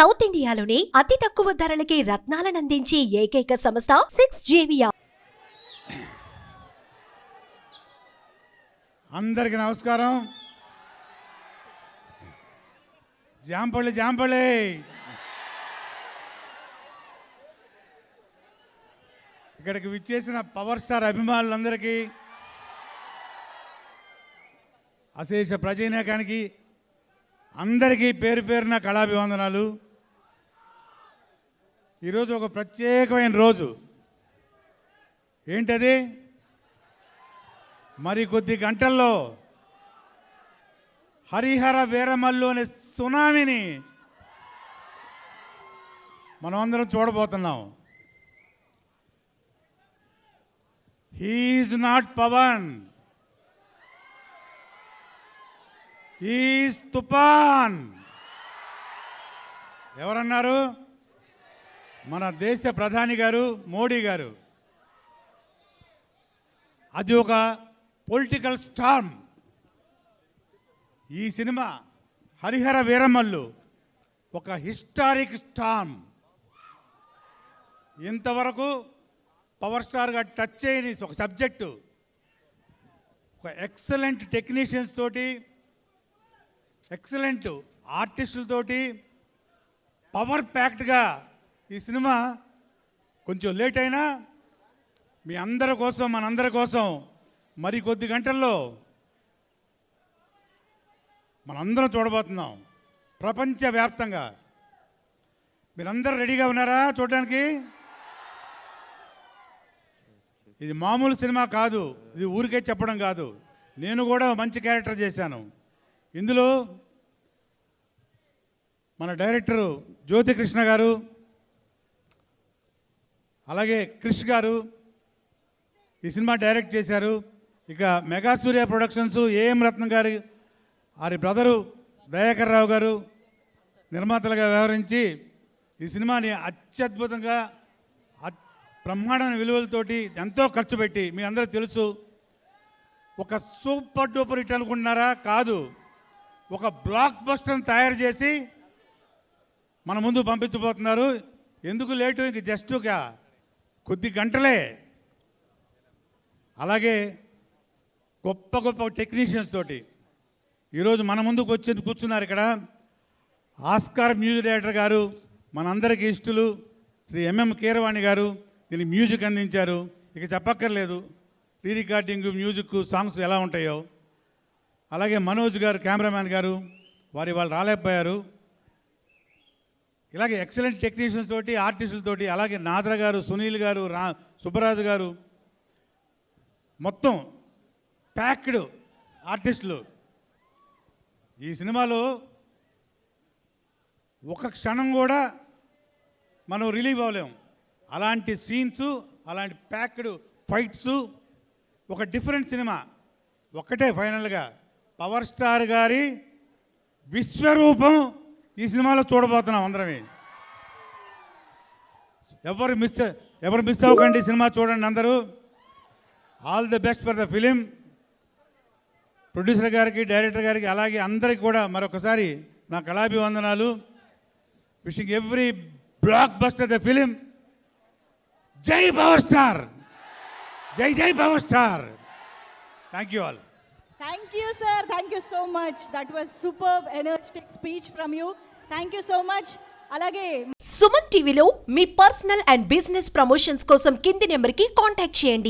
South ఇండియాలోని అతి తక్కువ ధరలకి రత్నాలను అందించే ఏకైక సంస్థ 6JVR. అందరికి నమస్కారం. జాంపల్లి ఇక్కడికి విచ్చేసిన పవర్ స్టార్ అభిమానులందరికీ, అశేష ప్రజానీకానికి అందరికీ పేరు పేరున కళాభివందనాలు. ఈరోజు ఒక ప్రత్యేకమైన రోజు. ఏంటది? మరి కొద్ది గంటల్లో హరిహర వీరమల్లు అనే సునామీని మనం అందరం చూడబోతున్నాం. He is not Pawan, he is Toofan. ఎవరన్నారు? మన దేశ ప్రధాని గారు మోడీ గారు. అది ఒక పొలిటికల్ స్టార్మ్. ఈ సినిమా హరిహర వీరమల్లు ఒక హిస్టారిక్ స్టార్మ్. ఇంతవరకు పవర్ స్టార్గా టచ్ చేయని ఒక సబ్జెక్టు, ఒక ఎక్సలెంట్ టెక్నీషియన్స్ తోటి, ఎక్సలెంట్ ఆర్టిస్టులతోటి పవర్ ప్యాక్డ్గా ఈ సినిమా కొంచెం లేట్ అయినా మీ అందరి కోసం, మనందరి కోసం మరి కొద్ది గంటల్లో మనందరం చూడబోతున్నాం ప్రపంచవ్యాప్తంగా. మీరందరూ రెడీగా ఉన్నారా చూడడానికి? ఇది మామూలు సినిమా కాదు, ఇది ఊరికే చెప్పడం కాదు. నేను కూడా మంచి క్యారెక్టర్ చేశాను ఇందులో. మన డైరెక్టరు జ్యోతికృష్ణ గారు, అలాగే క్రిష్ గారు ఈ సినిమా డైరెక్ట్ చేశారు. ఇక మెగా సూర్య ప్రొడక్షన్స్ ఏఎం రత్నం గారి వారి బ్రదరు దయాకర్ రావు గారు నిర్మాతలుగా వ్యవహరించి ఈ సినిమాని అత్యద్భుతంగా బ్రహ్మాండమైన విలువలతోటి ఎంతో ఖర్చు పెట్టి, మీ అందరూ తెలుసు, ఒక సూపర్ డూపర్ హిట్ అనుకుంటున్నారా? కాదు, ఒక బ్లాక్ బస్టర్ని తయారు చేసి మన ముందు పంపించబోతున్నారు. ఎందుకు లేటు? ఇంక జస్ట్ కొద్ది గంటలే. అలాగే గొప్ప గొప్ప టెక్నీషియన్స్ తోటి ఈరోజు మన ముందుకు వచ్చి కూర్చున్నారు ఇక్కడ. ఆస్కార్ మ్యూజిక్ డైరెక్టర్ గారు, మనందరికీ ఇష్టలు శ్రీ ఎంఎం కీరవాణి గారు దీనికి మ్యూజిక్ అందించారు. ఇక చెప్పక్కర్లేదు, రీ రికార్డింగ్, మ్యూజిక్, సాంగ్స్ ఎలా ఉంటాయో. అలాగే మనోజ్ గారు కెమెరామ్యాన్ గారు, వాళ్ళు రాలేకపోయారు. ఇలాగే ఎక్సలెంట్ టెక్నీషియన్స్ తోటి, ఆర్టిస్టులతోటి, అలాగే నాద్ర గారు, సునీల్ గారు, సుబ్బరాజు గారు, మొత్తం ప్యాక్డ్ ఆర్టిస్టులు. ఈ సినిమాలో ఒక క్షణం కూడా మనం రిలీవ్ అవ్వలేము. అలాంటి సీన్స్, అలాంటి ప్యాక్డ్ ఫైట్స్, ఒక డిఫరెంట్ సినిమా. ఒక్కటే ఫైనల్గా పవర్ స్టార్ గారి విశ్వరూపం ఈ సినిమాలో చూడబోతున్నాం అందరమే. ఎవరు మిస్ అవ్వకండి, సినిమా చూడండి అందరూ. All the best for the film. Producer గారికి, డైరెక్టర్ గారికి, అలాగే అందరికి కూడా మరొకసారి నా కళాభివందనాలు. Wishing every blockbuster the film. జై పవర్ స్టార్, జై జై power star. Thank you all. Thank you, sir. Thank you so much. That was superb, energetic speech from you. Thank you so much. అలాగే సుమన్ టీవీలో మీ personal and business promotions కోసం కింది నెంబర్కి contact చేయండి.